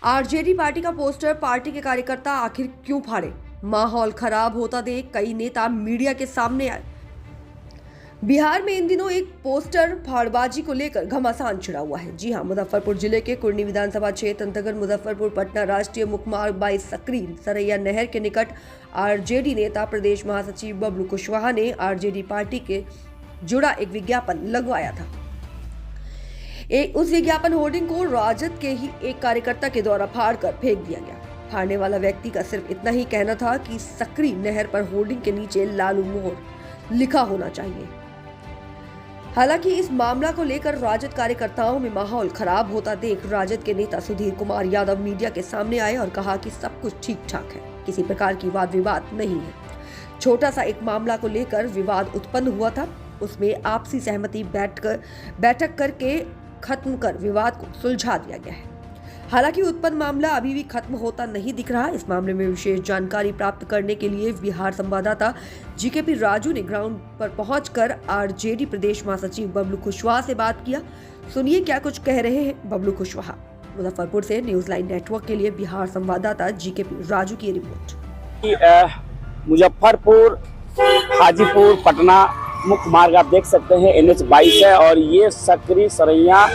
RJD party का poster party के कार्यकर्ता आखिर क्यों फाड़े? माहौल खराब होता देख कई नेता मीडिया के सामने आए। बिहार में इन दिनों एक पोस्टर फाड़बाजी को लेकर घमासान छिड़ा हुआ है। जी हां, मुजफ्फरपुर जिले के कुर्नी विधानसभा क्षेत्र अंतर्गत मुजफ्फरपुर पटना राष्ट्रीय मुख्य मार्ग 22 सकरी सरैया नहर के निकट आरजेडी नेता प्रदेश महासचिव बबलू कुशवाहा ने आरजेडी पार्टी के जुड़ा एक विज्ञापन लगवाया था। उस विज्ञापन होर्डिंग को राजद के ही एक कार्यकर्ता के द्वारा फाड़कर फेंक दिया गया। फाड़ने वाला व्यक्ति का सिर्फ इतना ही कहना था कि सकरी नहर पर होर्डिंग के नीचे लालू मोहर लिखा होना चाहिए। हालांकि इस मामला को लेकर राजद कार्यकर्ताओं में माहौल खराब होता देख राजद के नेता सुधीर कुमार यादव मीडिया के सामने आए और कहा कि सब कुछ ठीक ठाक है, किसी प्रकार की वाद विवाद नहीं है। छोटा सा एक मामला को लेकर विवाद उत्पन्न हुआ था, उसमें आपसी सहमति बैठक करके खत्म कर विवाद को सुलझा दिया गया है। हालांकि उत्पन्न मामला अभी भी खत्म होता नहीं दिख रहा। इस मामले में विशेष जानकारी प्राप्त करने के लिए बिहार संवाददाता जीकेपी राजू ने ग्राउंड पर पहुंचकर आरजेडी प्रदेश महासचिव बबलू कुशवाहा से बात किया। सुनिए क्या कुछ कह रहे हैं बबलू कुशवाहा। मुजफ्फरपुर से न्यूज लाइन नेटवर्क के लिए बिहार संवाददाता जीकेपी राजू की रिपोर्ट। मुजफ्फरपुर हाजीपुर पटना मुख्य मार्ग आप देख सकते हैं NH 22 है और ये सकरी सरैया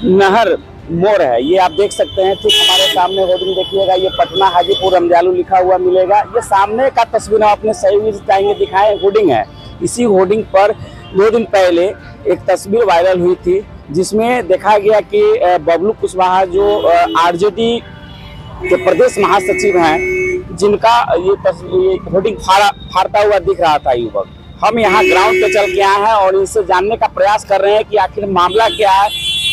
नहर मोड़ है। ये आप देख सकते हैं, ठीक हमारे सामने होर्डिंग देखिएगा, ये पटना हाजीपुर रमजालू लिखा हुआ मिलेगा। ये सामने का तस्वीर हम अपने सही चाहेंगे दिखाएं, होर्डिंग है। इसी होर्डिंग पर 2 दिन पहले एक तस्वीर वायरल हुई थी जिसमें देखा गया कि बबलू कुशवाहा जो आरजेडी के प्रदेश महासचिव हैं, जिनका ये होर्डिंग फाड़ता हुआ दिख रहा था युवक। हम यहाँ ग्राउंड पे चल के आए हैं और इनसे जानने का प्रयास कर रहे हैं कि आखिर मामला क्या है,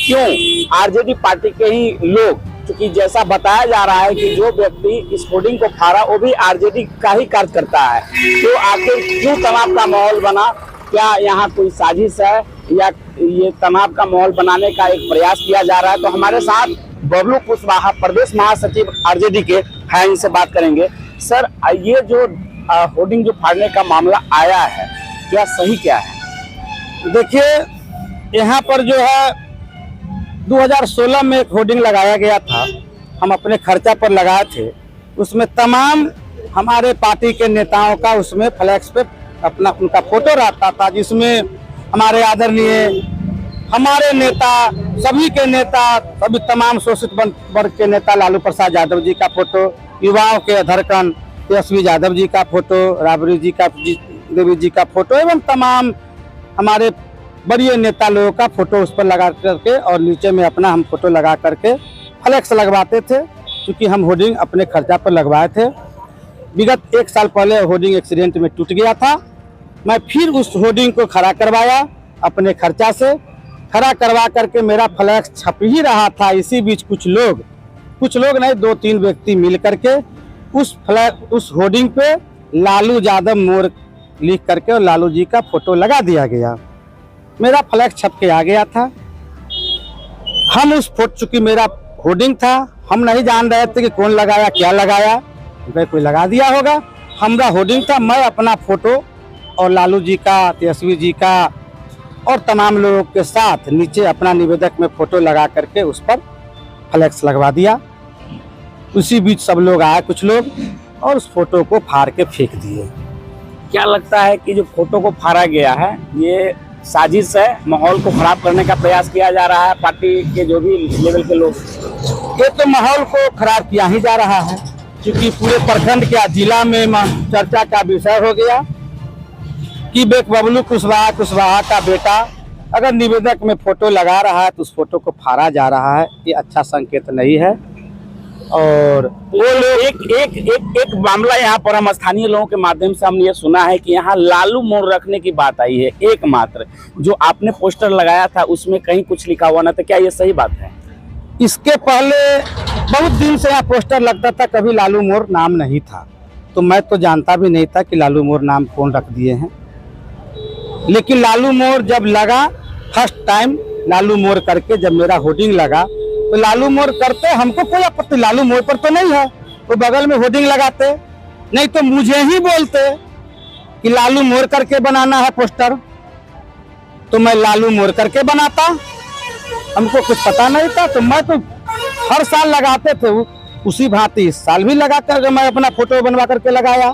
क्यों आरजेडी पार्टी के ही लोग, क्योंकि जैसा बताया जा रहा है कि जो व्यक्ति इस होर्डिंग को फाड़ा वो भी आरजेडी का ही कार्य करता है, तो आखिर क्यों तनाव का माहौल बना? क्या यहाँ कोई साजिश है या ये तनाव का माहौल बनाने का एक प्रयास किया जा रहा है? तो हमारे साथ बबलू कुशवाहा प्रदेश महासचिव आरजेडी के हैं, इनसे बात करेंगे। सर, ये जो होर्डिंग जो फाड़ने का मामला आया है, क्या सही क्या है? देखिए, यहाँ पर जो है 2016 में एक होर्डिंग लगाया गया था, हम अपने खर्चा पर लगाए थे। उसमें तमाम हमारे पार्टी के नेताओं का उसमें फ्लैक्स पे अपना उनका फोटो रहता था, जिसमें हमारे आदरणीय हमारे नेता, सभी के नेता, सभी तमाम शोषित वर्ग के नेता लालू प्रसाद यादव जी का फोटो, युवाओं के धड़कन तेजस्वी यादव जी का फोटो, राबड़ी जी का देवी जी का फोटो एवं तमाम हमारे बड़े नेता लोगों का फोटो उस पर लगा करके और नीचे में अपना हम फोटो लगा करके फ्लैक्स लगवाते थे, क्योंकि हम होर्डिंग अपने खर्चा पर लगवाए थे। विगत 1 साल पहले होर्डिंग एक्सीडेंट में टूट गया था। मैं फिर उस होर्डिंग को खड़ा करवाया, अपने खर्चा से खड़ा करवा करके मेरा फ्लैक्स छप ही रहा था। इसी बीच कुछ लोग नहीं 2-3 व्यक्ति मिल करके उस होर्डिंग पे लालू यादव मोर लिख करके और लालू जी का फोटो लगा दिया गया। मेरा फ्लैक्स छप के आ गया था। हम उस फोटो, चूंकि मेरा होर्डिंग था, हम नहीं जान रहे थे कि कौन लगाया, क्या लगाया, कोई लगा दिया होगा। हमारा होर्डिंग था, मैं अपना फोटो और लालू जी का, तेजस्वी जी का और तमाम लोगों के साथ नीचे अपना निवेदक में फोटो लगा करके उस पर फ्लैक्स लगवा दिया। उसी बीच सब लोग आए, कुछ लोग, और उस फोटो को फाड़ के फेंक दिए। क्या लगता है कि जो फोटो को फाड़ा गया है ये साजिश है, माहौल को खराब करने का प्रयास किया जा रहा है पार्टी के जो भी लेवल के लोग? ये तो माहौल को खराब किया ही जा रहा है, क्योंकि पूरे प्रखंड के जिला में चर्चा का विषय हो गया कि बबलू कुशवाहा का बेटा अगर निवेदक में फोटो लगा रहा है तो उस फोटो को फाड़ा जा रहा है। ये अच्छा संकेत नहीं है। और वो लोग एक मामला यहाँ पर हम स्थानीय लोगों के माध्यम से हमने ये सुना है कि यहाँ लालू मोड़ रखने की बात आई है। एकमात्र जो आपने पोस्टर लगाया था उसमें कहीं कुछ लिखा हुआ ना था, क्या ये सही बात है? इसके पहले बहुत दिन से यहाँ पोस्टर लगता था, कभी लालू मोड़ नाम नहीं था, तो मैं तो जानता भी नहीं था कि लालू मोड़ नाम कौन रख दिए हैं। लेकिन लालू मोड़ जब लगा, फर्स्ट टाइम लालू मोड़ करके जब मेरा होर्डिंग लगा, तो लालू मोड़ करते हमको कोई आपत्ति, लालू मोड़ पर तो नहीं है, वो बगल में होर्डिंग लगाते, नहीं तो मुझे ही बोलते कि लालू मोड़ करके बनाना है पोस्टर, तो मैं लालू मोड़ करके बनाता। हमको कुछ पता नहीं था, तो मैं तो हर साल लगाते थे उसी भांति इस साल भी लगा कर मैं अपना फोटो बनवा करके लगाया।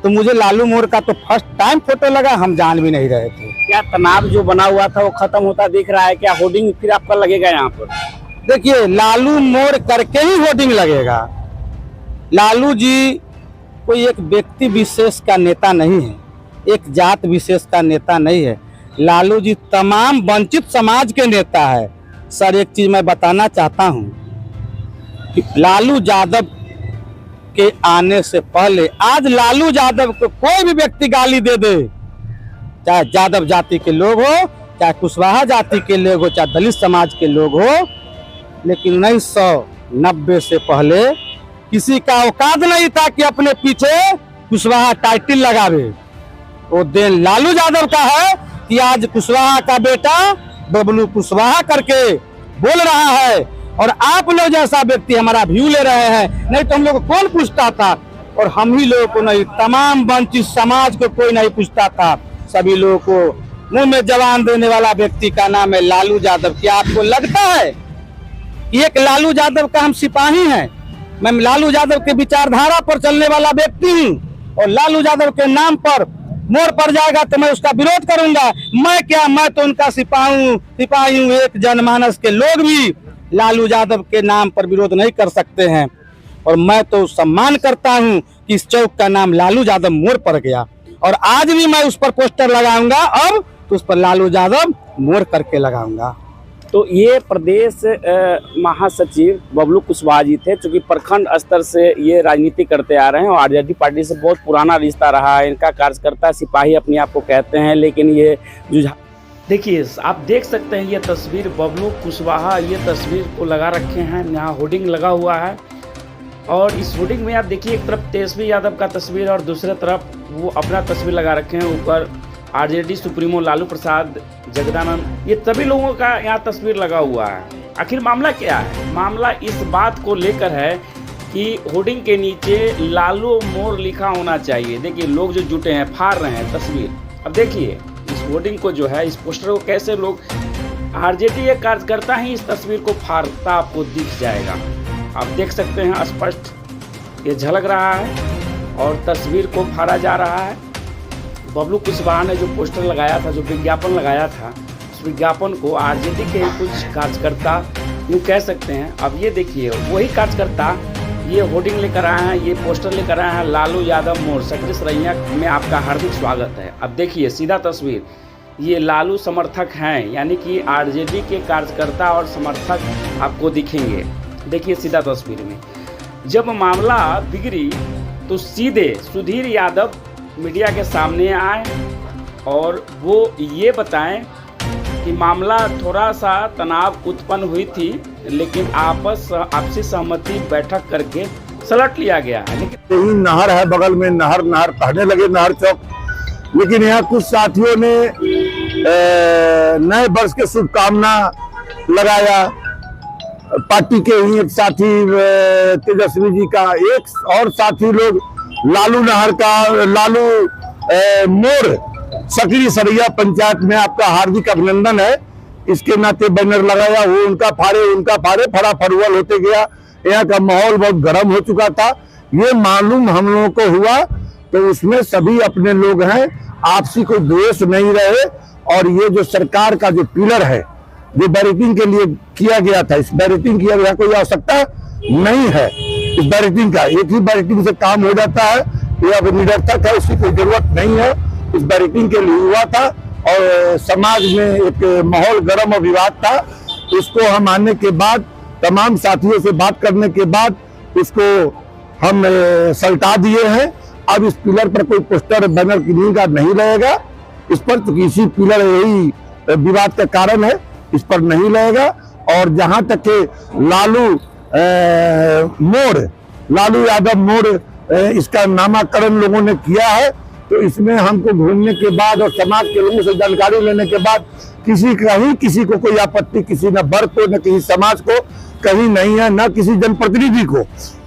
तो मुझे लालू मोर का तो फर्स्ट टाइम फोटो लगा, हम जान भी नहीं रहे थे। क्या तनाव जो बना हुआ था वो खत्म होता दिख रहा है? क्या होर्डिंग फिर आपका लगेगा यहाँ पर? देखिए, लालू मोर करके ही होर्डिंग लगेगा। लालू जी कोई एक व्यक्ति विशेष का नेता नहीं है, एक जात विशेष का नेता नहीं है। लालू जी तमाम वंचित समाज के नेता है। सर, एक चीज मैं बताना चाहता हूँ कि लालू यादव के आने से पहले आज लालू यादव को कोई भी व्यक्ति गाली दे दे, चाहे यादव जाति के लोग हो, चाहे कुशवाहा जाति के लोग हो, चाहे दलित समाज के लोग हो, लेकिन 1990 से पहले किसी का औकात नहीं था कि अपने पीछे कुशवाहा टाइटल लगावे। वो दिन लालू यादव का है कि आज कुशवाहा का बेटा बबलू कुशवाहा करके बोल रहा है, और आप लोग जैसा व्यक्ति हमारा व्यू ले रहे हैं। नहीं तो हम लोग को कौन पूछता था? और हम ही लोगों को नहीं, तमाम वंचित समाज को कोई नहीं पूछता था। सभी लोगों को मुंह में जवान देने वाला व्यक्ति का नाम है लालू यादव। क्या आपको लगता है एक लालू यादव का हम सिपाही हैं? मैं लालू यादव के विचारधारा पर चलने वाला व्यक्ति हूँ, और लालू यादव के नाम पर मोड़ पड़ जाएगा तो मैं उसका विरोध करूंगा। मैं क्या, मैं तो उनका सिपाही हूँ। एक जनमानस के लोग भी लालू यादव के नाम पर विरोध नहीं कर सकते हैं, और मैं तो सम्मान करता हूं कि इस चौक का नाम लालू यादव मोड़ पड़ गया, और आज भी मैं उस पर पोस्टर लगाऊंगा। अब तो उस पर लालू यादव मोड़ करके लगाऊंगा। तो ये प्रदेश महासचिव बबलू कुशवाहा जी थे, चूंकि प्रखंड स्तर से ये राजनीति करते आ रहे हैं और आरजेडी पार्टी से बहुत पुराना रिश्ता रहा है। इनका कार्यकर्ता सिपाही अपने आप को कहते हैं, लेकिन ये देखिए, आप देख सकते हैं ये तस्वीर बबलू कुशवाहा ये तस्वीर को लगा रखे हैं। यहाँ होर्डिंग लगा हुआ है, और इस होर्डिंग में आप देखिए एक तरफ तेजस्वी यादव का तस्वीर और दूसरे तरफ वो अपना तस्वीर लगा रखे हैं। ऊपर आरजेडी सुप्रीमो लालू प्रसाद जगदानंद, ये सभी लोगों का यहाँ तस्वीर लगा हुआ है। आखिर मामला क्या है? मामला इस बात को लेकर है कि होर्डिंग के नीचे लालू मोर लिखा होना चाहिए। देखिए लोग जो जुटे हैं, फाड़ रहे हैं तस्वीर। अब देखिए इस होर्डिंग को जो है, इस पोस्टर को कैसे लोग, आरजेडी एक कार्यकर्ता ही इस तस्वीर को फाड़ता आपको दिख जाएगा। आप देख सकते हैं स्पष्ट ये झलक रहा है, और तस्वीर को फाड़ा जा रहा है। बबलू कुशवाहा ने जो पोस्टर लगाया था, जो विज्ञापन लगाया था, उस विज्ञापन को आरजेडी के कुछ कार्यकर्ता यूँ कह सकते हैं। अब ये देखिए वही कार्यकर्ता ये होर्डिंग लेकर आए हैं, ये पोस्टर लेकर आए हैं, लालू यादव मोड़ सकरी सरैया में आपका हार्दिक स्वागत है। अब देखिए सीधा तस्वीर, ये लालू समर्थक हैं, यानी कि आरजेडी के कार्यकर्ता और समर्थक आपको दिखेंगे। देखिए सीधा तस्वीर में, जब मामला बिगड़ी तो सीधे सुधीर यादव मीडिया के सामने आए और वो ये बताएं कि मामला थोड़ा सा तनाव उत्पन्न हुई थी, लेकिन आपसी सहमति बैठक करके सलट लिया गया है। लेकिन नहर है बगल में, नहर कहने लगे नहर चौक। लेकिन यहाँ कुछ साथियों ने नए वर्ष के शुभकामना लगाया। पार्टी के ही एक साथी तेजस्वी जी का, एक और साथी लोग लालू नहर का, लालू मोर सकरी सरैया पंचायत में आपका हार्दिक अभिनंदन है, इसके नाते बैनर लगाया। वो उनका फाड़े फड़ा फरुअल होते गया। यहाँ का माहौल बहुत गर्म हो चुका था। ये मालूम हम लोगों को हुआ, तो उसमें सभी अपने लोग हैं, आपसी कोई द्वेष नहीं रहे। और ये जो सरकार का जो पिलर है, जो बैरिटिंग के लिए किया गया था, इस बैरिटिंग की यहाँ कोई आवश्यकता नहीं है। इस बैरिटिंग का एक ही बैरिटिंग से काम हो जाता है, ये अब निरर्थक है, उसकी कोई जरूरत नहीं है। इस बैरिटिंग के लिए हुआ था, और समाज में एक माहौल गर्म और विवाद था। उसको हम आने के बाद, तमाम साथियों से बात करने के बाद, इसको हम सल्टा दिए हैं। अब इस पिलर पर कोई पोस्टर बैनर किन्हीं का नहीं रहेगा। इस पर तो किसी पिलर यही विवाद का कारण है, इस पर नहीं रहेगा। और जहां तक के लालू यादव मोड़ इसका नामकरण लोगों ने किया है, तो इसमें हमको घूमने के बाद और समाज के लोगों से जानकारी लेने के बाद किसी को कोई आपत्ति, किसी न वर्ग को, न किसी समाज को कहीं नहीं है, न किसी जनप्रतिनिधि को।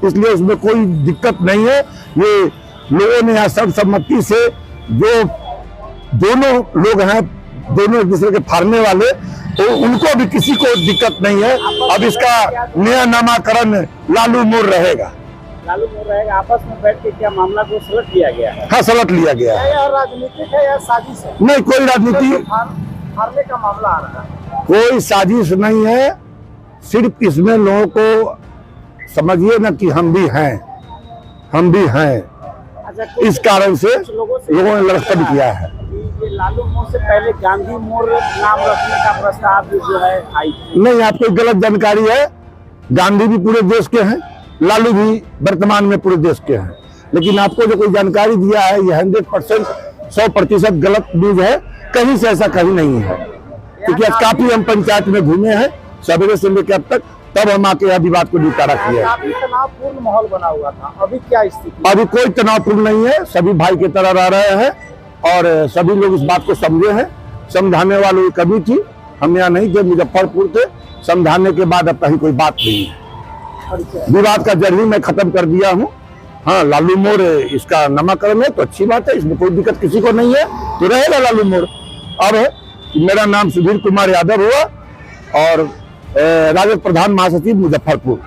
इसलिए उसमें कोई दिक्कत नहीं है। ये लोगों ने यहाँ सर्वसम्मति से, जो दोनों लोग हैं दोनों एक दूसरे के फाड़ने वाले, तो उनको भी किसी को दिक्कत नहीं है। अब इसका नया नामाकरण लालू मोड़ रहेगा। लालू मोड़ रहेगा। आपस में बैठ के क्या मामला को सुलझ लिया गया है? हाँ, सलट लिया गया है। यह राजनीतिक है या साजिश है? नहीं, कोई राजनीति, हारने का मामला आ रहा है। कोई साजिश नहीं है। सिर्फ इसमें लोगों को समझिए ना कि हम भी हैं। अच्छा, इस कारण से लोगों ने लड़खड़ किया है। ये लालू मोड़ से पहले गांधी मोड़ नाम रखने का प्रस्ताव भी जो है आई थी। नहीं, आपको गलत जानकारी है। गांधी भी पूरे देश के हैं, लालू भी वर्तमान में पूरे देश के हैं। लेकिन आपको जो कोई जानकारी दिया है ये 100% 100% गलत न्यूज है। कहीं से ऐसा कहीं नहीं है। क्योंकि आज काफी हम पंचायत में घूमे हैं सवेरे से लेकर अब तक, तब हम आके यह विवाद को निपटारा किया है। काफी तनावपूर्ण माहौल बना हुआ था, अभी क्या स्थिति? अभी कोई तनावपूर्ण नहीं है। सभी भाई की तरह रह रहे हैं और सभी लोग इस बात को समझे हैं। समझाने वालों की कमी थी, हम यहाँ नहीं थे, मुजफ्फरपुर थे। समझाने के बाद अब कहीं कोई बात नहीं है। विवाद का जड़ ही मैं खत्म कर दिया हूँ। हाँ, लालू मोड़ इसका नामाकरण है तो अच्छी बात है, इसमें कोई दिक्कत किसी को नहीं है, तो रहेगा लालू मोड़। अब है कि मेरा नाम सुधीर कुमार यादव हुआ और राजद प्रधान महासचिव मुजफ्फरपुर।